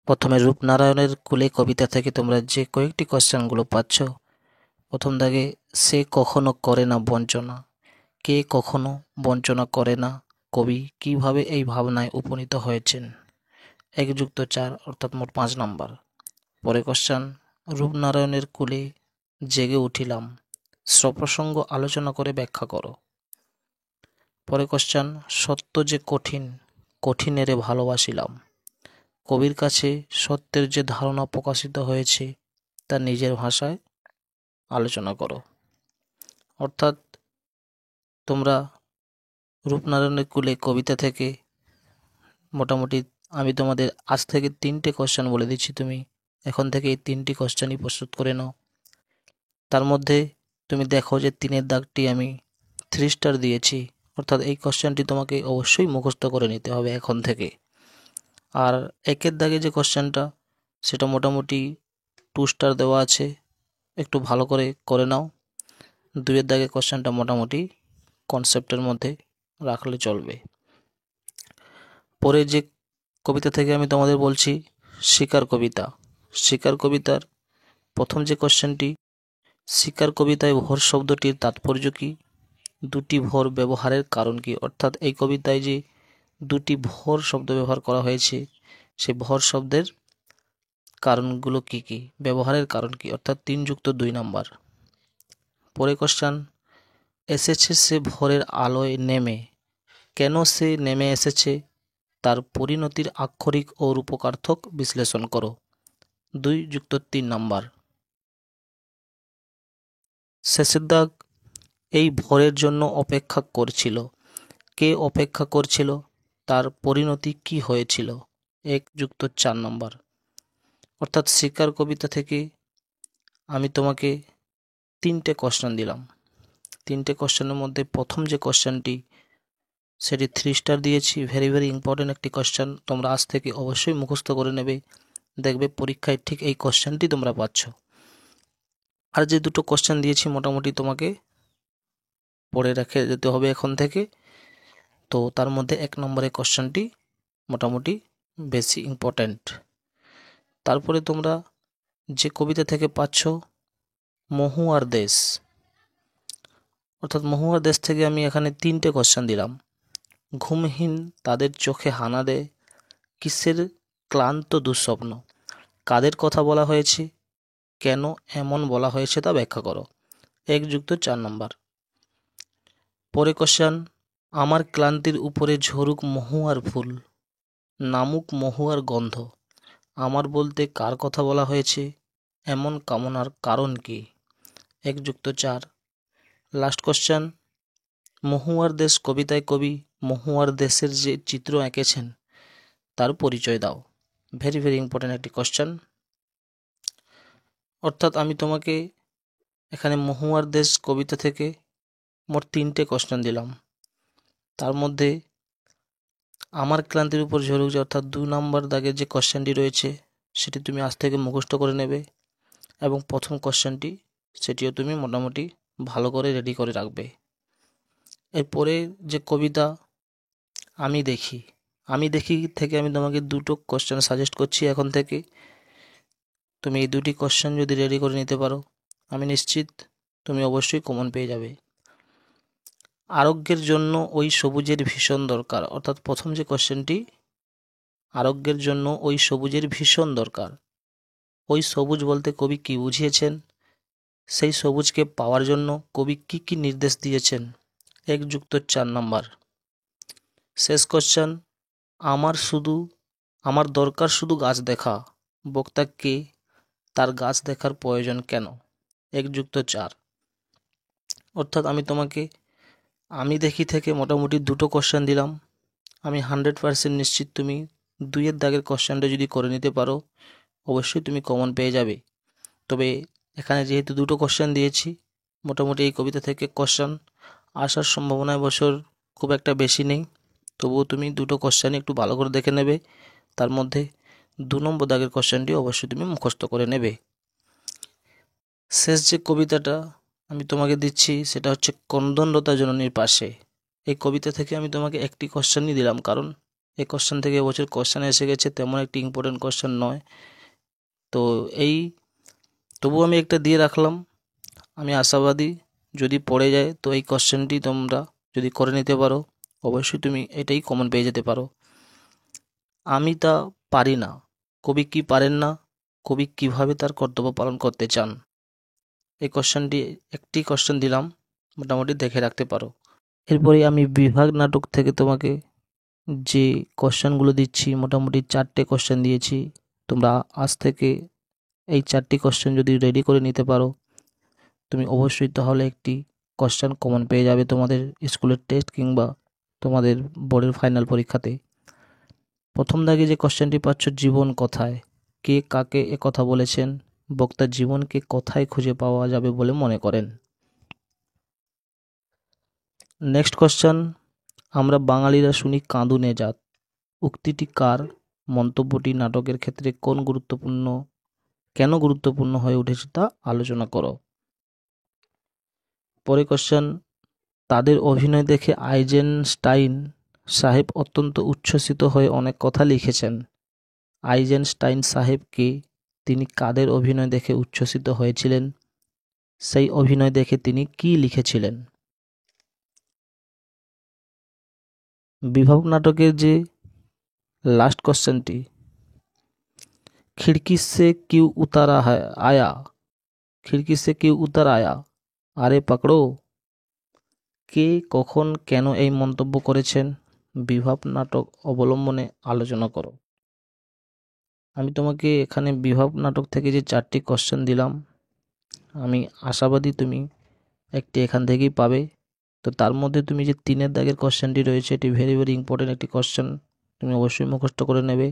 প্রথমে রূপনারায়ণের কুলে কবিতা থেকে তোমরা যে কয়েকটি কোশ্চেনগুলো পাচ্ছ, প্রথম দাগে সে কখনো করে না বঞ্চনা, কে কখনো বঞ্চনা করে না, কবি কিভাবে এই ভাবনায় উপনীত হয়েছেন, 1+4 অর্থাৎ মোট 5 নাম্বার। পরে কোশ্চেন, রূপনারায়ণের কুলে জেগে উঠিলাম, সপ্রসঙ্গ আলোচনা করে ব্যাখ্যা করো। পরে কোশ্চেন, সত্য যে কঠিন, কঠিনেরে ভালোবাসিলাম, কবির কাছে সত্যের যে ধারণা প্রকাশিত হয়েছে তা নিজের ভাষায় আলোচনা করো। অর্থাৎ তোমরা রূপনারায়ণের কুলে কবিতা থেকে মোটামুটি আমি তোমাদের আজ থেকে 3টে কোশ্চেন বলে দিচ্ছি, তুমি এখন থেকে এই 3টি কোশ্চেনই প্রস্তুত করে নাও। তার মধ্যে তুমি দেখো যে 3-এর দাগটি আমি 3 স্টার দিয়েছি, অর্থাৎ এই কোশ্চেনটি তোমাকে অবশ্যই মুখস্থ করে নিতে হবে এখন থেকে। আর 1-এর দাগে যে কোশ্চেনটা সেটা মোটামুটি 2 স্টার দেওয়া আছে, একটু ভালো করে নাও। 2-এর দাগে কোশ্চেনটা মোটামুটি কনসেপ্টের মধ্যে রাখলে চলবে। পরে যে কবিতা থেকে আমি তোমাদের বলছি শিকার কবিতা। শিকার কবিতার প্রথম যে কোশ্চেনটি, শিকার কবিতায় ভোর শব্দটির তাৎপর্য কী, দুটি ভোর ব্যবহারের কারণ কী। অর্থাৎ এই কবিতায় যে দুটি ভোর শব্দ ব্যবহার করা হয়েছে সেই ভোর শব্দের কারণগুলো কী কী, ব্যবহারের কারণ কী, অর্থাৎ 3+2 নাম্বার। পরে কোশ্চেন, এসেছে সে ভোরের আলোয় নেমে, কেন সে নেমে এসেছে, তার পরিণতির আক্ষরিক ও রূপকার্থক বিশ্লেষণ করো, 2+3 নাম্বার। শেষের দাগ, এই ভোরের জন্য অপেক্ষা করছিল, কে অপেক্ষা করছিল, তার পরিণতি কি হয়েছিল, 1+4 নাম্বার। অর্থাৎ শিকার কবিতা থেকে আমি তোমাকে 3টে কোশ্চেন দিলাম। 3টে কোশ্চেনের মধ্যে প্রথম যে কোশ্চেনটি সেটি 3 স্টার দিয়েছি, ভেরি ভেরি ইম্পর্টেন্ট একটি কোশ্চেন, তোমরা আজ থেকে অবশ্যই মুখস্থ করে নেবে, দেখবে পরীক্ষায় ঠিক এই কোশ্চেনটি তোমরা পাচ্ছ। আর যে দুটো কোশ্চেন দিয়েছি মোটামুটি তোমাকে পড়ে রেখে যেতে হবে এখন থেকে। তো তার মধ্যে 1 নম্বরের কোশ্চেনটি মোটামুটি বেশি ইম্পর্ট্যান্ট। তারপরে তোমরা যে কবিতা থেকে পাচ্ছ মহুয়ার দেশ, অর্থাৎ মহুয়ার দেশ থেকে আমি এখানে 3টে কোশ্চেন দিলাম। ঘুমহীন তাদের চোখে হানা দেয়, কিসের ক্লান্ত দুঃস্বপ্ন, কাদের কথা বলা হয়েছে, কেন এমন বলা হয়েছে তা ব্যাখ্যা করো, 1+4 নম্বর। পরে কোশ্চেন, আমার ক্লান্তির উপরে ঝরুক মহুয়ার ফুল, নামুক মহুয়ার গন্ধ, আমার বলতে কার কথা বলা হয়েছে, এমন কামনার কারণ কি, 1+4। লাস্ট কোশ্চেন, মহুয়ার দেশ কবিতায় কবি মহুয়ার দেশের যে চিত্র এঁকেছেন তার পরিচয় দাও, ভেরি ভেরি ইম্পর্টেন্ট একটি কোশ্চেন। অর্থাৎ আমি তোমাকে এখানে মহুয়ার দেশ কবিতা থেকে মোট 3টে কোশ্চেন দিলাম। তার মধ্যে আমার ক্লান্তির উপর ঝরুক যে অর্থাৎ 2 নম্বর দাগের যে কোশ্চেনটি রয়েছে সেটি তুমি আজ থেকে মুখস্থ করে নেবে, এবং প্রথম কোশ্চেনটি সেটিও তুমি মোটামুটি ভালো করে রেডি করে রাখবে। এরপরে যে কবিতা আমি দেখি, আমি দেখি থেকে আমি তোমাকে 2টো কোশ্চেন সাজেস্ট করছি এখন থেকে। তুমি এই 2টি কোশ্চেন যদি রেডি করে নিতে পারো আমি নিশ্চিত তুমি অবশ্যই কমন পেয়ে যাবে। আরোগ্যের জন্য ওই সবুজের ভীষণ দরকার, অর্থাৎ প্রথম যে কোশ্চেনটি, আরোগ্যের জন্য ওই সবুজের ভীষণ দরকার, ওই সবুজ বলতে কবি কি বুঝিয়েছেন, সেই সবুজকে পাওয়ার জন্য কবি কি কি নির্দেশ দিয়েছেন, 1+4 নম্বর। শেষ কোশ্চেন, আমার দরকার শুধু গাছ দেখা, বক্তা কে, তার গাছ দেখার প্রয়োজন কেন, 1+4। অর্থাৎ আমি তোমাকে আমি দেখি থেকে মোটামুটি 2টো কোশ্চেন দিলাম। আমি 100% নিশ্চিত তুমি 2-এর দাগের কোশ্চেনটা যদি করে নিতে পারো অবশ্যই তুমি কমন পেয়ে যাবে। তবে এখানে যেহেতু 2টো কোশ্চেন দিয়েছি, মোটামুটি এই কবিতা থেকে কোশ্চেন আসার সম্ভাবনা এবছর খুব একটা বেশি নেই, তবুও তুমি 2টো কোশ্চেন একটু ভালো করে দেখে নেবে, তার মধ্যে 2 নম্বর দাগের কোশ্চেনটি অবশ্যই তুমি মুখস্থ করে নেবে। শেষ যে কবিতাটা আমি তোমাকে দিচ্ছি সেটা হচ্ছে ক্রন্দনরতা জননীর পাশে। এই কবিতা থেকে আমি তোমাকে একটি কোশ্চেনই দিলাম, কারণ এই কোশ্চেন থেকে এবছর কোশ্চেন এসে গেছে, তেমন একটি ইম্পর্টেন্ট কোশ্চেন নয়। তো তবু আমি একটা দিয়ে রাখলাম। আমি আশাবাদী যদি পড়ে যায় তো এই কোশ্চেনটি তোমরা যদি করে নিতে পারো, অবশ্যই তুমি এটাই কমন পেয়ে যেতে পারো। আমি তা পারি না, কবি কি পারেন না, কবি কিভাবে তার কর্তব্য পালন করতে চান। এই কোশ্চেনটি একটি কোশ্চেন দিলাম, মোটামুটি দেখে রাখতে পারো। এরপরে আমি বিভাগ নাটক থেকে তোমাকে যে কোশ্চেনগুলো দিচ্ছি, মোটামুটি 4টে কোশ্চেন দিয়েছি। তোমরা আজ থেকে এই 4টি কোশ্চেন যদি রেডি করে নিতে পারো, তুমি অবশ্যই তাহলে একটি কোশ্চেন কমন পেয়ে যাবে তোমাদের স্কুলের টেস্ট কিংবা তোমাদের বোর্ডের ফাইনাল পরীক্ষাতে। প্রথম দাগে যে কোশ্চেনটি পাচ্ছ, জীবন কথায়, কে কাকে এ কথা বলেছেন, বক্তার জীবনকে কোথায় খুঁজে পাওয়া যাবে বলে মনে করেন। নেক্সট কোশ্চেন, আমরা বাঙালিরা শুনি কাঁদুনে জাত, উক্তিটি কার, মন্তব্যটি নাটকের ক্ষেত্রে কেন গুরুত্বপূর্ণ হয়ে উঠেছে তা আলোচনা করো। পরে কোশ্চেন, তাদের অভিনয় দেখে আইজেনস্টাইন সাহেব অত্যন্ত উচ্ছ্বসিত হয়ে অনেক কথা লিখেছেন। আইজেনস্টাইন সাহেব কে, তিনি কাদের অভিনয় দেখে উচ্ছ্বসিত হয়েছিলেন, সেই অভিনয় দেখে তিনি কি লিখেছিলেন। বিভাগ নাটকের যে লাস্ট কোশ্চেনটি, खिड़की से क्यों उतर आया, खिड़की से क्यों उतर आया, আরে পাকড়ো, কে কখন কেন এই মন্তব্য করেছেন, বিভাগ নাটক অবলম্বনে আলোচনা করো। আমি তোমাকে এখানে বিভাগ নাটক থেকে যে 4টি কোশ্চেন দিলাম, আমি আশাবাদী তুমি একটি এখান থেকেই পাবে। তো তার মধ্যে তুমি যে 3-এর দাগের কোশ্চেনটি রয়েছে, এটি ভেরি ভেরি ইম্পর্টেন্ট একটি কোশ্চেন, তুমি অবশ্যই মুখস্থ করে নেবে।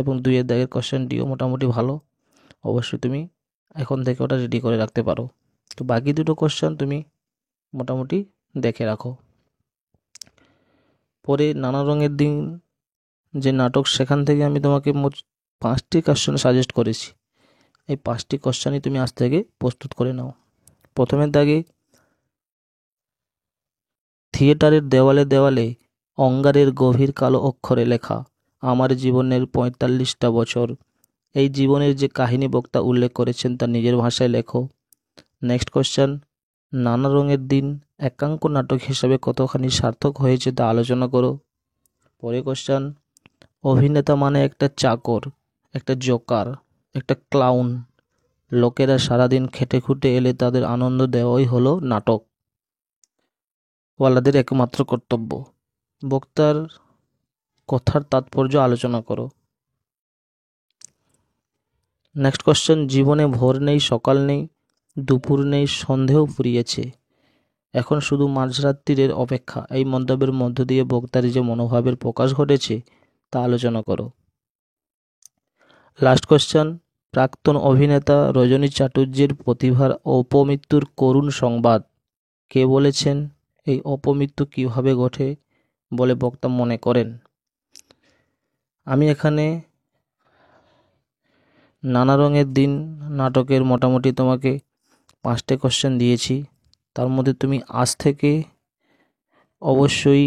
এবং 2-এর দাগের কোশ্চেনটিও মোটামুটি ভালো, অবশ্যই তুমি এখন থেকে ওটা রেডি করে রাখতে পারো। তো বাকি দুটো কোশ্চেন তুমি মোটামুটি দেখে রাখো। পরে নানা রঙের দিন যে নাটক, সেখান থেকে আমি তোমাকে মোট 5টি কোশ্চেন সাজেস্ট করেছি। এই 5টি কোশ্চেনই তুমি আজ থেকে প্রস্তুত করে নাও। প্রথমের দাগে, থিয়েটারের দেওয়ালে দেওয়ালে অঙ্গারের গভীর কালো অক্ষরে লেখা, আমার জীবনের 45টা বছর। এই জীবনের যে কাহিনী বক্তা উল্লেখ করেছেন তা নিজের ভাষায় লেখো। নেক্সট কোশ্চেন, নানা রঙের দিন একাঙ্ক নাটক হিসাবে কতখানি সার্থক হয়েছে তা আলোচনা করো। পরে কোশ্চেন, অভিনেতা মানে একটা চাকর, একটা জোকার, একটা ক্লাউন, লোকেরা সারাদিন খেটে খুটে এলে তাদের আনন্দ দেওয়াই হলো নাটক ওয়ালাদের একমাত্র কর্তব্য। বক্তার কথার তাৎপর্য আলোচনা করো। নেক্সট কোশ্চেন, জীবনে ভোর নেই, সকাল নেই, দুপুর নেই, সন্ধেও ফুরিয়েছে, এখন শুধু মাঝরাত্রির অপেক্ষা। এই মন্তব্যের মধ্য দিয়ে বক্তার যে মনোভাবের প্রকাশ ঘটেছে তা আলোচনা করো। লাস্ট কোশ্চেন, প্রাক্তন অভিনেতা রজনী চাটুর্যের প্রতিভার অপমৃত্যুর করুণ সংবাদ, কে বলেছেন, এই অপমৃত্যু কিভাবে ঘটে বলে বক্তা মনে করেন। আমি এখানে নানা রঙের দিন নাটকের মোটামুটি তোমাকে 5টে কোশ্চেন দিয়েছি। তার মধ্যে তুমি আজ থেকে অবশ্যই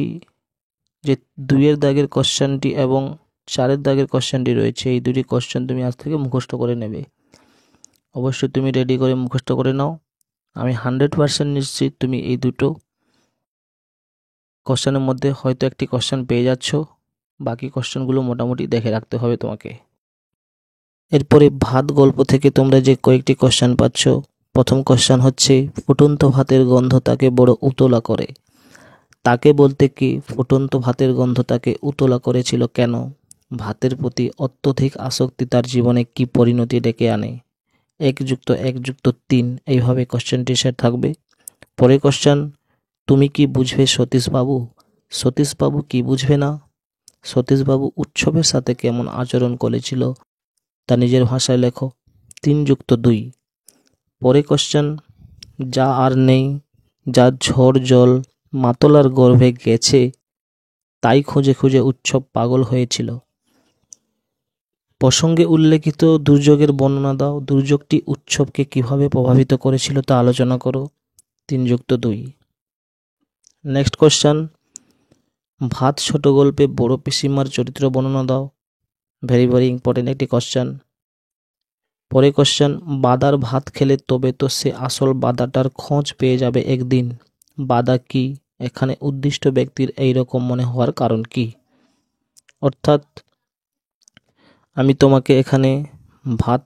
যে 2-এর দাগের কোশ্চেনটি এবং 4-এর দাগের কোশ্চেনটি রয়েছে, এই দুটি কোশ্চেন তুমি আজ থেকে মুখস্থ করে নেবে। অবশ্যই তুমি রেডি করে মুখস্থ করে নাও। আমি 100% নিশ্চিত তুমি এই দুটো কোশ্চেনের মধ্যে হয়তো একটি কোশ্চেন পেয়ে যাচ্ছ, বাকি কোশ্চেনগুলো মোটামুটি দেখে রাখতে হবে তোমাকে। এরপরে ভাত গল্প থেকে তোমরা যে কয়েকটি কোশ্চেন পাচ্ছ, প্রথম কোশ্চেন হচ্ছে, ফুটন্ত ভাতের গন্ধ তাকে বড় উতলা করে, তাকে বলতে কি, ফুটন্ত ভাতের গন্ধ তাকে উতলা করেছিল কেন, ভাতের প্রতি অত্যধিক আসক্তি তার জীবনে কি পরিণতি ডেকে আনে, 1+1+3 এইভাবে কোশ্চেনটি সেট থাকবে। পরে কোশ্চেন, তুমি কি বুঝবে সতীশবাবু, সতীশবাবু কি বুঝবে না, সতীশবাবু উৎসবের সাথে কেমন আচরণ করেছিল তা নিজের ভাষায় লেখো, 3+2। পরে কোশ্চেন, যা আর নেই, যা ঝড় জল মাতলার গর্ভে গেছে, তাই খুঁজে খুঁজে উৎসব পাগল হয়েছিল, প্রসঙ্গে উল্লেখিত দুর্যোগের বর্ণনা দাও, দুর্যোগটি উৎসবকে কিভাবে প্রভাবিত করেছিল তা আলোচনা করো, 3+2। নেক্সট কোশ্চেন, ভাত ছোট গল্পে বড় পিসিমার চরিত্র বর্ণনা দাও। ভেরি ভেরি ইম্পর্টেন্ট একটি কোশ্চেন। পরে কোশ্চেন, বাদার ভাত খেলে তবে তো সে আসল বাদাটার খোঁজ পেয়ে যাবে একদিন। বাদা কি? এখানে উদ্দিষ্ট ব্যক্তির এই রকম মনে হওয়ার কারণ কি? অর্থাৎ আমি তোমাকে এখানে ভাত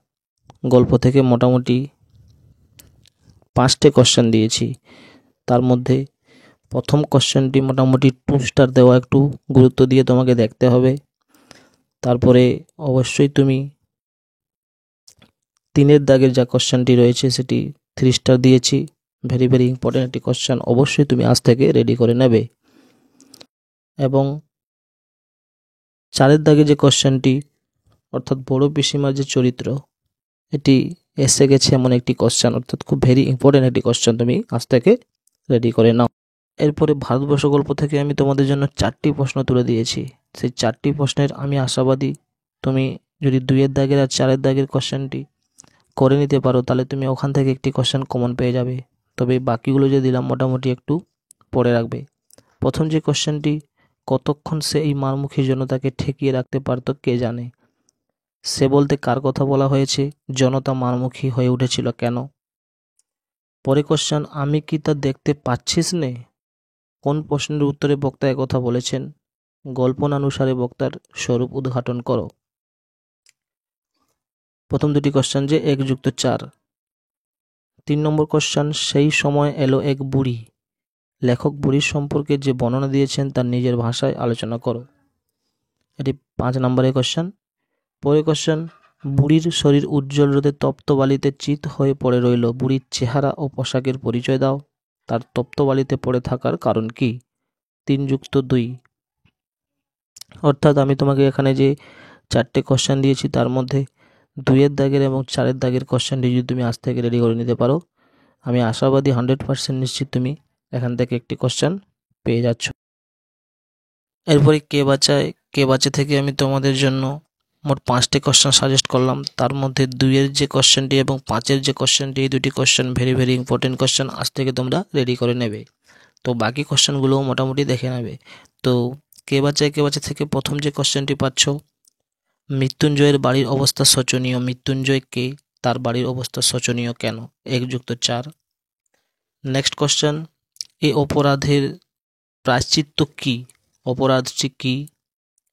গল্প থেকে মোটামুটি 5টে কোশ্চেন দিয়েছি। তার মধ্যে প্রথম কোশ্চেনটি মোটামুটি 2 স্টার দেওয়া, একটু গুরুত্ব দিয়ে তোমাকে দেখতে হবে। তারপরে অবশ্যই তুমি 3-এর দাগের যা কোশ্চেনটি রয়েছে সেটি 3 স্টার দিয়েছি। ভেরি ভেরি ইম্পর্টেন্ট একটি কোশ্চেন, অবশ্যই তুমি আজ থেকে রেডি করে নেবে। এবং 4-এর দাগে যে কোশ্চেনটি, অর্থাৎ বড় পিসিমার যে চরিত্র, এটি এসে গেছে এমন একটি কোশ্চেন, অর্থাৎ খুব ভেরি ইম্পর্টেন্ট একটি কোশ্চেন, তুমি আজ থেকে রেডি করে নাও। এরপরে ভারতবর্ষ গল্প থেকে আমি তোমাদের জন্য 4টি প্রশ্ন তুলে দিয়েছি। সেই 4টি প্রশ্নের আমি আশাবাদী তুমি যদি 2-এর দাগের আর 4-এর দাগের কোশ্চেনটি করে নিতে পারো, তাহলে তুমি ওখান থেকে একটি কোশ্চেন কমন পেয়ে যাবে। তবে বাকিগুলো যে দিলাম মোটামুটি একটু পড়ে রাখবে। প্রথম যে কোশ্চেনটি, কতক্ষণ সে এই মারমুখী জনতাকে ঠেকিয়ে রাখতে পারত কে জানে। সে বলতে কার কথা বলা হয়েছে? জনতা মারমুখী হয়ে উঠেছিল কেন? পরে কোশ্চেন, আমি কি তা দেখতে পাচ্ছিস নে? কোন প্রশ্নের উত্তরে বক্তা একথা বলেছেন? গল্পনানুসারে বক্তার স্বরূপ উদ্ঘাটন করো। প্রথম দুটি কোশ্চেন যে 1+4। 3 নম্বর কোশ্চেন, সেই সময় এলো এক বুড়ি। লেখক বুড়ির সম্পর্কে যে বর্ণনা দিয়েছেন তার নিজের ভাষায় আলোচনা করো। এটি 5 নম্বরের কোশ্চেন। পরে কোশ্চেন, বুড়ির শরীর উজ্জ্বল রোদে তপ্ত বালিতে চিত হয়ে পড়ে রইল। বুড়ির চেহারা ও পোশাকের পরিচয় দাও। তার তপ্ত বালিতে পড়ে থাকার কারণ কি? 3+2। অর্থাৎ আমি তোমাকে এখানে যে 4টে কোশ্চেন দিয়েছি তার মধ্যে 2-এর দাগের এবং 4-এর দাগের কোশ্চেনটি যদি তুমি আজ থেকে রেডি করে নিতে পারো, আমি আশাবাদী 100% নিশ্চিত তুমি এখান থেকে একটি কোশ্চেন পেয়ে যাচ্ছ। এরপরে কে বাঁচায়, কে বাঁচে থেকে আমি তোমাদের জন্য মোট 5টে কোশ্চেন সাজেস্ট করলাম। তার মধ্যে 2-এর যে কোশ্চেনটি এবং 5-এর যে কোশ্চেনটি, এই দুটি question very very important question, আজ থেকে তোমরা রেডি করে নেবে। তো বাকি কোশ্চেনগুলোও মোটামুটি দেখে নেবে। তো কে বাঁচায় থেকে প্রথম যে কোশ্চেনটি পাচ্ছ, মৃত্যুঞ্জয়ের বাড়ির অবস্থা শোচনীয়। মৃত্যুঞ্জয় কে? তার বাড়ির অবস্থা শোচনীয় কেন? 1+4। নেক্সট কোশ্চেন, এই অপরাধের প্রায়শ্চিত্ত কি? অপরাধটি কি?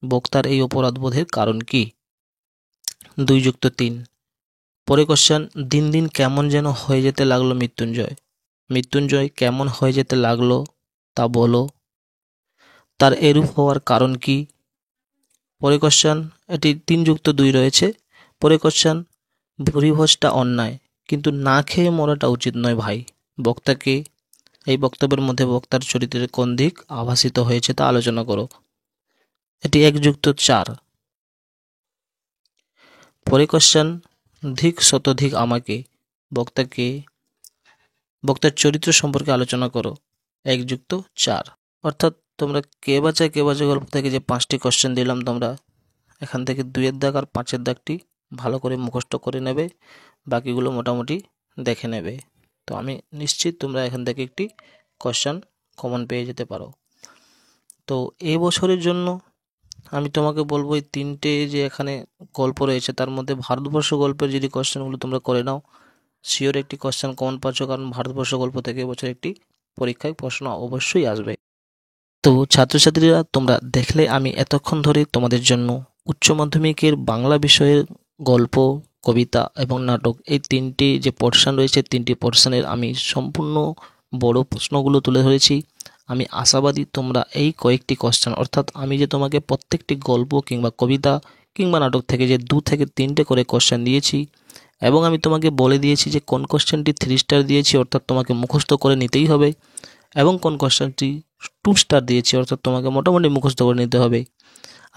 বক্তার এই অপরাধ বোধের কারণ কি? 2+3। পরে কোশ্চেন, দিন দিন কেমন যেন হয়ে যেতে লাগলো মৃত্যুঞ্জয়। মৃত্যুঞ্জয় কেমন হয়ে যেতে লাগলো তা বলো। তার এরূপ হওয়ার কারণ কি? পরে কোশ্চেন, এটি 3+2 রয়েছে। পরে কোশ্চেন, ভুরিভোজটা অন্যায়, কিন্তু না খেয়ে মরাটা উচিত নয় ভাই। বক্তাকে এই বক্তব্যের মধ্যে বক্তার চরিত্রের কোন দিক আভাসিত হয়েছে তা আলোচনা করো। এটি 1+4। পরে কোশ্চেন, ধিক শতধিক আমাকে। বক্তার চরিত্র সম্পর্কে আলোচনা করো। 1+4। অর্থাৎ তোমরা কে বাঁচায় গল্প থেকে যে 5টি কোশ্চেন দিলাম, তোমরা এখান থেকে 2-এর দাগ আর 5-এর দাগটি ভালো করে মুখস্থ করে নেবে, বাকিগুলো মোটামুটি দেখে নেবে। তো আমি নিশ্চিত তোমরা এখান থেকে একটি কোশ্চেন কমন পেয়ে যেতে পারো। তো এই বছরের জন্য আমি তোমাকে বলবো, এই 3টে যে এখানে গল্প রয়েছে তার মধ্যে ভারতবর্ষ গল্পের যদি কোশ্চেনগুলো তোমরা করে নাও, শিওর একটি কোশ্চেন কমন পাচ্ছ, কারণ ভারতবর্ষ গল্প থেকে এবছর একটি পরীক্ষায় প্রশ্ন অবশ্যই আসবে। তো ছাত্রছাত্রীরা, তোমরা দেখলে আমি এতক্ষণ ধরে তোমাদের জন্য উচ্চ মাধ্যমিকের বাংলা বিষয়ের গল্প, কবিতা এবং নাটক, এই 3টি যে পোর্শন রয়েছে, 3টি পোর্শনের আমি সম্পূর্ণ বড় প্রশ্নগুলো তুলে ধরেছি। আমি আশাবাদী তোমরা এই কয়েকটি কোশ্চেন, অর্থাৎ আমি যে তোমাকে প্রত্যেকটি গল্প কিংবা কবিতা কিংবা নাটক থেকে যে 2 থেকে 3টে করে কোশ্চেন দিয়েছি, এবং আমি তোমাকে বলে দিয়েছি যে কোন কোশ্চেনটি 3 স্টার দিয়েছি, অর্থাৎ তোমাকে মুখস্থ করে নিতেই হবে, এবং কোন কোশ্চেনটি 2 স্টার দিয়েছি, অর্থাৎ তোমাকে মোটামুটি মুখস্থ করে নিতে হবে।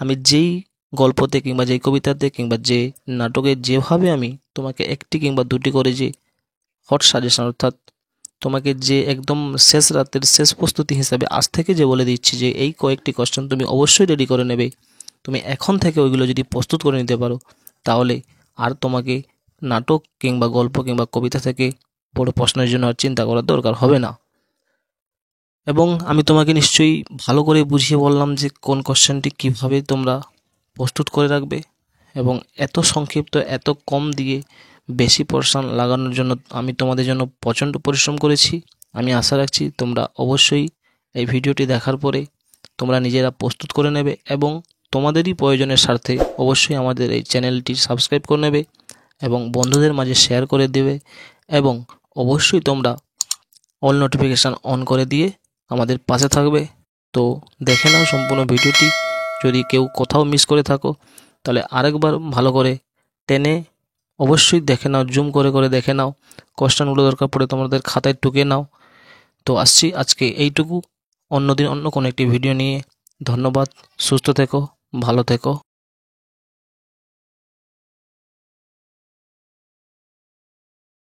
আমি যেই গল্পতে কিংবা যেই কবিতাতে কিংবা যে নাটকে যেভাবে আমি তোমাকে একটি কিংবা 2টি করে যে হট সাজেশন, অর্থাৎ তোমাকে যে একদম শেষ রাতের শেষ প্রস্তুতি হিসাবে আজ থেকে যে বলে দিচ্ছি যে এই কয়েকটি কোশ্চেন তুমি অবশ্যই রেডি করে নেবে, তুমি এখন থেকে ওইগুলো যদি প্রস্তুত করে নিতে পারো, তাহলে আর তোমাকে নাটক কিংবা গল্প কিংবা কবিতা থেকে বড় প্রশ্নের জন্য আর চিন্তা করার দরকার হবে না। এবং আমি তোমাকে নিশ্চয়ই ভালো করে বুঝিয়ে বললাম যে কোন কোশ্চেনটি কিভাবে তোমরা প্রস্তুত করে রাখবে। এবং এত সংক্ষিপ্ত এত কম দিয়ে বেশি পোরশন লাগানোর জন্য আমি তোমাদের জন্য প্রচণ্ড পরিশ্রম করেছি। আমি আশা রাখছি তোমরা অবশ্যই এই ভিডিওটি দেখার পরে তোমরা নিজেরা প্রস্তুত করে নেবে এবং তোমাদেরই প্রয়োজনের স্বার্থে অবশ্যই আমাদের এই চ্যানেলটি সাবস্ক্রাইব করে নেবে এবং বন্ধুদের মাঝে শেয়ার করে দেবে এবং অবশ্যই তোমরা অল নোটিফিকেশান অন করে দিয়ে আমাদের পাশে থাকবে। তো দেখে নাও সম্পূর্ণ ভিডিওটি। যদি কেউ কোথাও মিস করে থাকো তাহলে আরেকবার ভালো করে টেনে অবশ্যই দেখে নাও, জুম করে করে দেখে নাও। কোশ্চেনগুলো দরকার পড়ে তোমাদের খাতায় টুকে নাও। তো আসছি আজকে এইটুকু, অন্যদিন অন্য কোনো একটি ভিডিও নিয়ে। ধন্যবাদ, সুস্থ থেকো, ভালো থেকো।